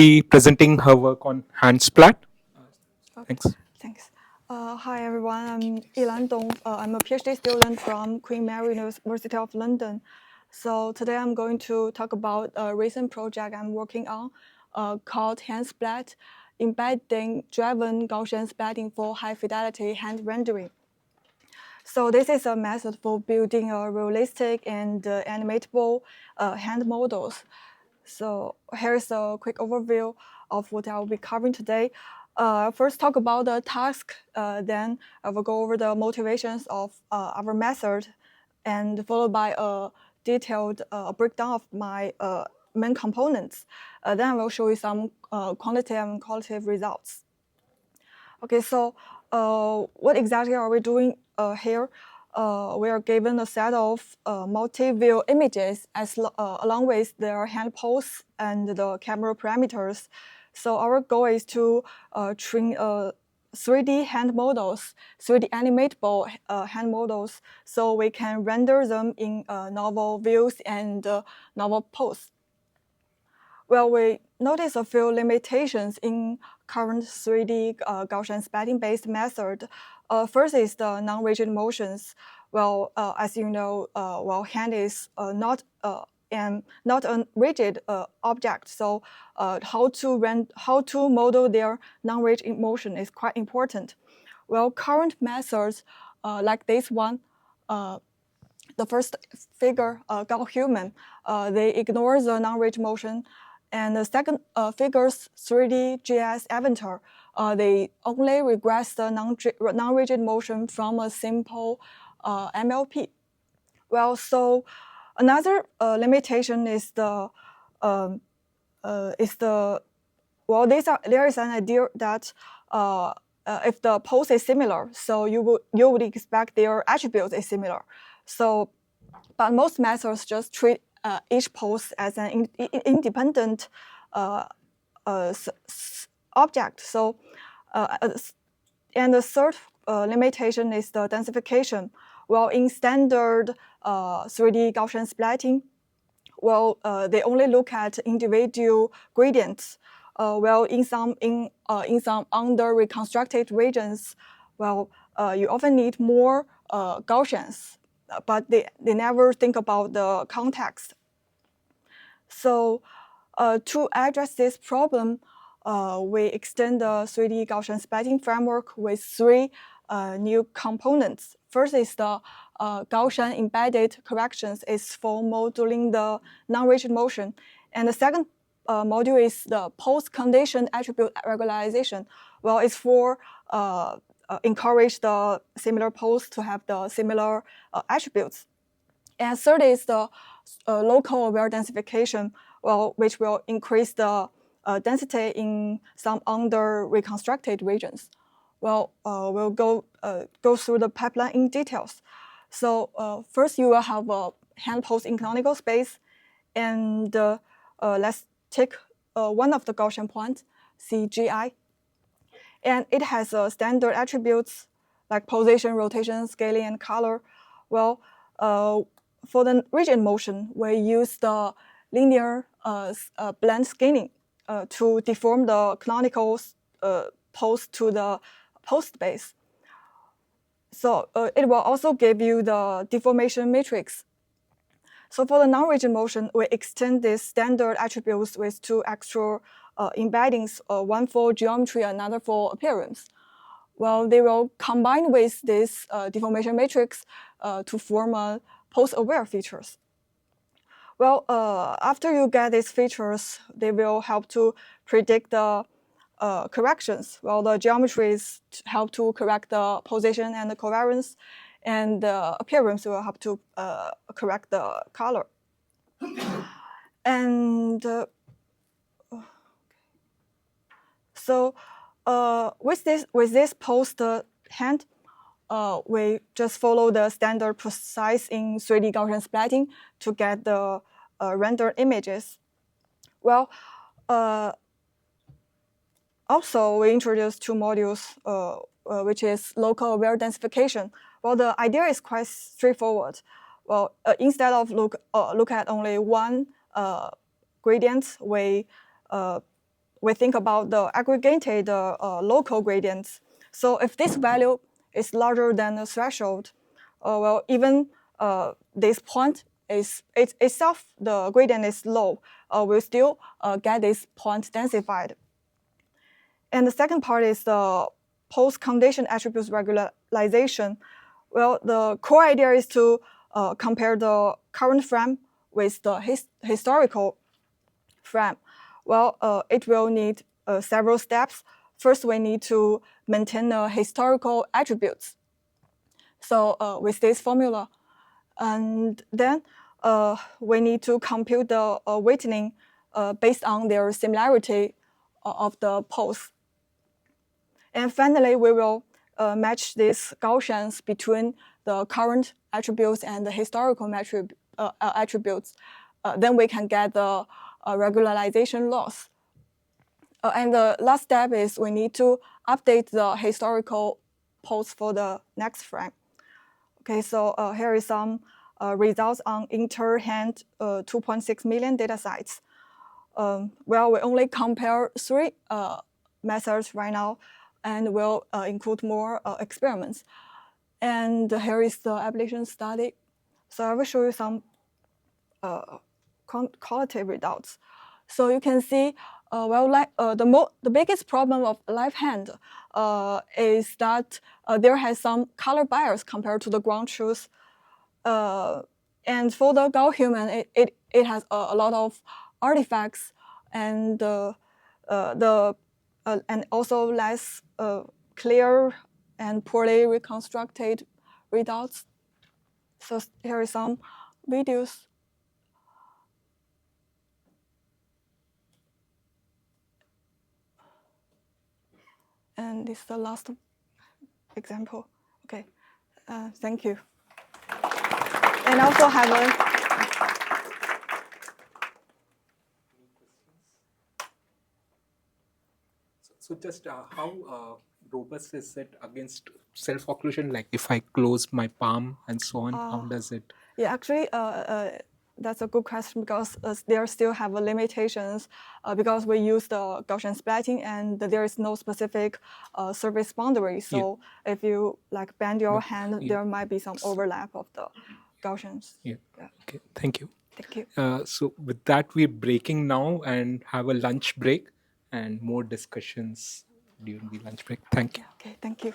be presenting her work on HandSplat. Okay, Thanks. thanks. Hi everyone, I'm Yilan Dong. I'm a PhD student from Queen Mary University of London. So today I'm going to talk about a recent project I'm working on called HandSplat, embedding driven Gaussian splatting for high fidelity hand rendering. So this is a method for building a realistic and animatable hand models. So here's a quick overview of what I'll be covering today. First, talk about the task, then I will go over the motivations of our method, and followed by a detailed breakdown of my main components. Then I will show you some quantitative and qualitative results. Okay, so what exactly are we doing here? We are given a set of multi-view images along with their hand pose and the camera parameters. So our goal is to train 3D hand models, 3D animatable hand models, so we can render them in novel views and novel pose. Well, we notice a few limitations in current 3D Gaussian splatting-based method. First is the non-rigid motions. Well, as you know, hand is not a rigid object, so how to model their non-rigid motion is quite important. Well, current methods like this one, the first figure, Gaussian, they ignore the non-rigid motion. And the second figure's 3D GS avatar, they only regress the non-rigid motion from a simple MLP. Well, so another limitation is there is an idea that if the pose is similar, so you would expect their attributes is similar. So, but most methods just treat each pose as an independent object. So, and the third limitation is the densification. Well, in standard 3D Gaussian splatting, well, they only look at individual gradients. Well, in some under reconstructed regions, well, you often need more Gaussians, but they never think about the context. So to address this problem, we extend the 3D Gaussian splatting framework with three new components. First is the Gaussian embedded corrections is for modeling the non-rigid motion. And the second module is the post-condition attribute regularization. Well, it's for encourage the similar pose to have the similar attributes. And third is the local aware densification, well, which will increase the density in some under reconstructed regions. Well, we'll go through the pipeline in details. So first, you will have a hand pose in canonical space, and let's take one of the Gaussian points, CGI, and it has standard attributes like position, rotation, scaling, and color. Well, for the rigid motion, we use the linear blend scaling to deform the canonical pose to the post base. So it will also give you the deformation matrix. So for the non-rigid motion, we extend these standard attributes with two extra embeddings, one for geometry, another for appearance. Well, they will combine with this deformation matrix to form a pose-aware features. Well, after you get these features, they will help to predict the corrections. Well, the geometries help to correct the position and the covariance, and the appearance will help to correct the color. And so with this post hand, we just follow the standard process in 3D Gaussian splatting to get the rendered images. Well, also we introduced two modules, which is local aware densification. Well, the idea is quite straightforward. Well, instead of look at only one gradient, we we think about the aggregated local gradients. So if this value is larger than the threshold, well, even this point is itself, the gradient is low, we'll still get this point densified. And the second part is the post-condition attributes regularization. Well, the core idea is to compare the current frame with the historical frame. Well, it will need several steps. First, we need to maintain the historical attributes. So with this formula, and then we need to compute the weighting based on their similarity of the poles. And finally, we will match these Gaussians between the current attributes and the historical attributes. Then we can get the regularization loss. And the last step is we need to update the historical poles for the next frame. Okay, so here is some results on inter-hand 2.6 million data sites. Well, we only compare 3 methods right now, and we'll include more experiments. And here is the application study. So I will show you some qualitative results. So you can see, the biggest problem of left hand is that there has some color bias compared to the ground truth. And for the Gaussian, it has a lot of artifacts and and also less clear and poorly reconstructed results. So here are some videos. And this is the last example. Okay, thank you. And also have a So just how robust is it against self-occlusion? Like if I close my palm and so on, how does it? Yeah, actually, that's a good question because there still have limitations because we use the Gaussian splatting and there is no specific surface boundary. So if you like bend your hand, there might be some overlap of the Gaussians. Yeah. Okay. Thank you. Thank you. So with that, we're breaking now and have a lunch break and more discussions during the lunch break. Thank you. Okay, thank you.